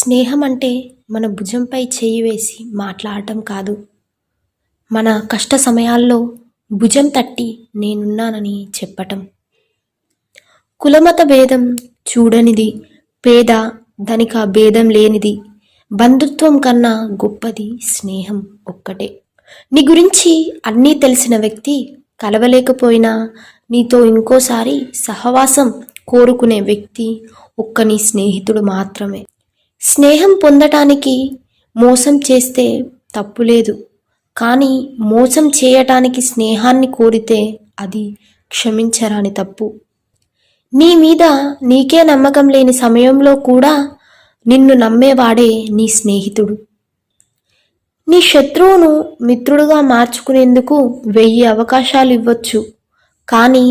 స్నేహం అంటే మన భుజంపై చేయి వేసి మాట్లాడటం కాదు. మన కష్ట సమయాల్లో భుజం తట్టి నేనున్నానని చెప్పటం. కులమత భేదం చూడనిది, పేద ధనిక భేదం లేనిది, బంధుత్వం కన్నా గొప్పది స్నేహం ఒక్కటే. నీ గురించి అన్నీ తెలిసిన వ్యక్తి కలవలేకపోయినా నీతో ఇంకోసారి సహవాసం కోరుకునే వ్యక్తి ఒక్క నీ స్నేహితుడు మాత్రమే. స్నేహం పొందటానికి మోసం చేస్తే తప్పులేదు, కానీ మోసం చేయటానికి స్నేహాన్ని కోరితే అది క్షమించరాని తప్పు. నీ మీద నీకే నమ్మకం లేని సమయంలో కూడా నిన్ను నమ్మేవాడే నీ స్నేహితుడు. నీ శత్రువును మిత్రుడుగా మార్చుకునేందుకు 1000 అవకాశాలు ఇవ్వచ్చు, కానీ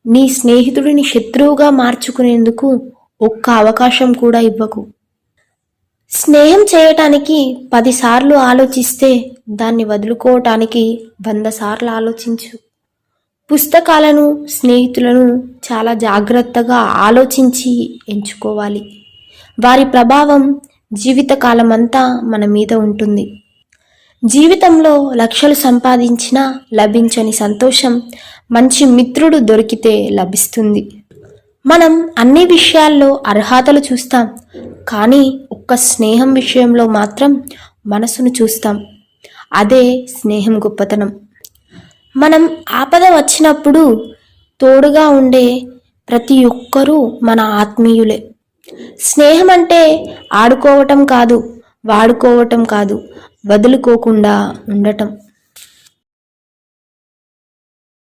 నీ స్నేహితుడిని శత్రువుగా మార్చుకునేందుకు ఒక్క అవకాశం కూడా ఇవ్వకు. స్నేహం చేయటానికి 10 సార్లు ఆలోచిస్తే దాన్ని వదులుకోవటానికి 100 సార్లు ఆలోచించు. పుస్తకాలను, స్నేహితులను చాలా జాగ్రత్తగా ఆలోచించి ఎంచుకోవాలి. వారి ప్రభావం జీవితకాలమంతా మన మీద ఉంటుంది. జీవితంలో లక్షలు సంపాదించినా లభించని సంతోషం మంచి మిత్రుడు దొరికితే లభిస్తుంది. మనం అన్ని విషయాల్లో అర్హతలు చూస్తాం, కానీ ఒక్క స్నేహం విషయంలో మాత్రం మనసును చూస్తాం. అదే స్నేహం గొప్పతనం. మనం ఆపద వచ్చినప్పుడు తోడుగా ఉండే ప్రతి ఒక్కరూ మన ఆత్మీయులే. స్నేహం అంటే ఆడుకోవటం కాదు, వాడుకోవటం కాదు, వదులుకోకుండా ఉండటం.